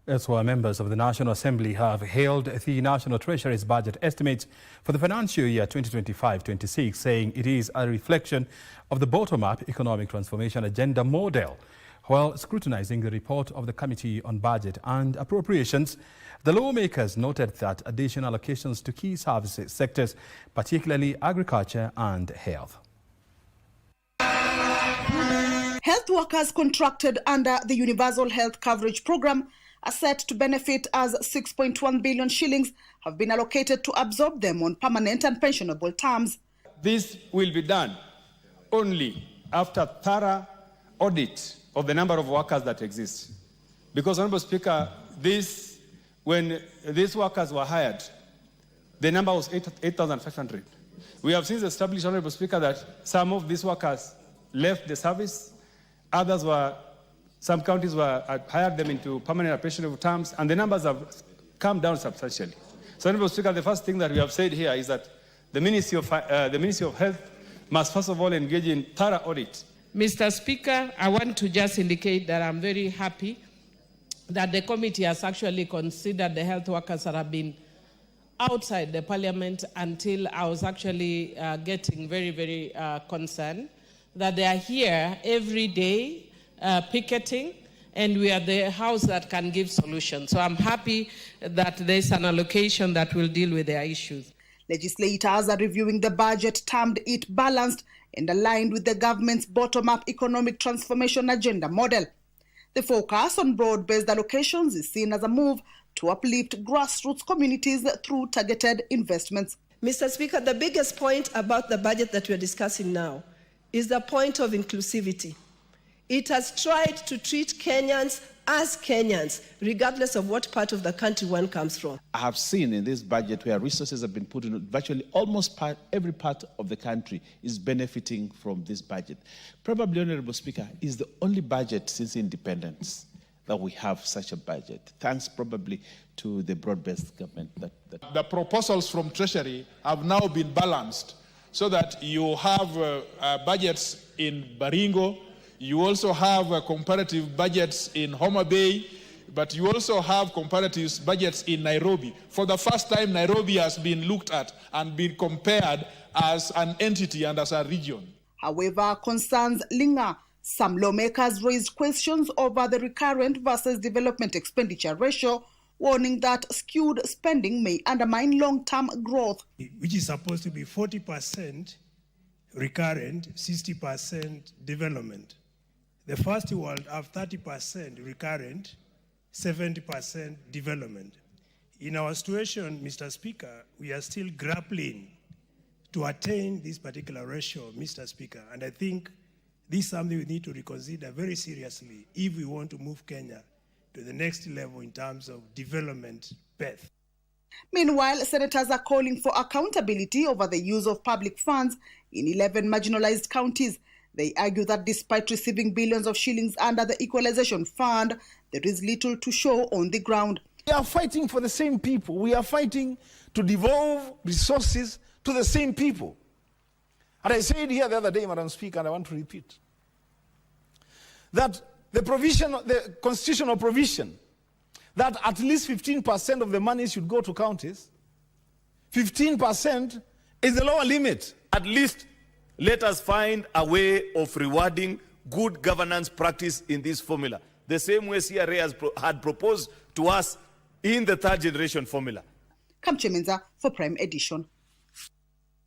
Elsewhere, members of the National Assembly have hailed the National Treasury's budget estimates for the financial year 2025-26, saying it is a reflection of the bottom-up economic transformation agenda model. While scrutinizing the report of the Committee on Budget and Appropriations, the lawmakers noted that additional allocations to key service sectors, particularly agriculture and health. Health workers contracted under the Universal Health Coverage Programme are set to benefit as 6.1 billion shillings have been allocated to absorb them on permanent and pensionable terms. This will be done only after thorough audit of the number of workers that exist. Because, Honourable Speaker, when these workers were hired, the number was 8,500. We have since established, Honourable Speaker, that some of these workers left the service, some counties hired them into permanent and pensionable terms, and the numbers have come down substantially. So, Honourable Speaker, the first thing that we have said here is that the Ministry of Health must first of all engage in thorough audit. Mr. Speaker, I want to just indicate that I'm very happy that the committee has actually considered the health workers that have been outside the parliament until I was actually getting very, very concerned that they are here every day picketing, and we are the house that can give solutions. So I'm happy that there's an allocation that will deal with their issues. Legislators are reviewing the budget, termed it balanced and aligned with the government's bottom-up economic transformation agenda model. The focus on broad-based allocations is seen as a move to uplift grassroots communities through targeted investments. Mr. Speaker, the biggest point about the budget that we're discussing now is the point of inclusivity. It has tried to treat Kenyans as Kenyans, regardless of what part of the country one comes from. I have seen in this budget where resources have been put in, virtually almost every part of the country is benefiting from this budget. Probably, Honourable Speaker, is the only budget since independence that we have such a budget, thanks probably to the broad-based government. The proposals from Treasury have now been balanced so that you have budgets in Baringo, you also have comparative budgets in Homa Bay, but you also have comparative budgets in Nairobi. For the first time, Nairobi has been looked at and been compared as an entity and as a region. However, concerns linger. Some lawmakers raised questions over the recurrent versus development expenditure ratio, warning that skewed spending may undermine long-term growth. Which is supposed to be 40% recurrent, 60% development. The first world have 30% recurrent, 70% development. In our situation, Mr. Speaker, we are still grappling to attain this particular ratio, Mr. Speaker. And I think this is something we need to reconsider very seriously if we want to move Kenya to the next level in terms of development path. Meanwhile, senators are calling for accountability over the use of public funds in 11 marginalized counties. They argue that despite receiving billions of shillings under the Equalization Fund, there is little to show on the ground. We are fighting for the same people. We are fighting to devolve resources to the same people. And I said here the other day, Madam Speaker, and I want to repeat, that the constitutional provision that at least 15% of the money should go to counties, 15% is the lower limit. At least let us find a way of rewarding good governance practice in this formula, the same way CRA had proposed to us in the third generation formula. Kamchemenza for Prime Edition.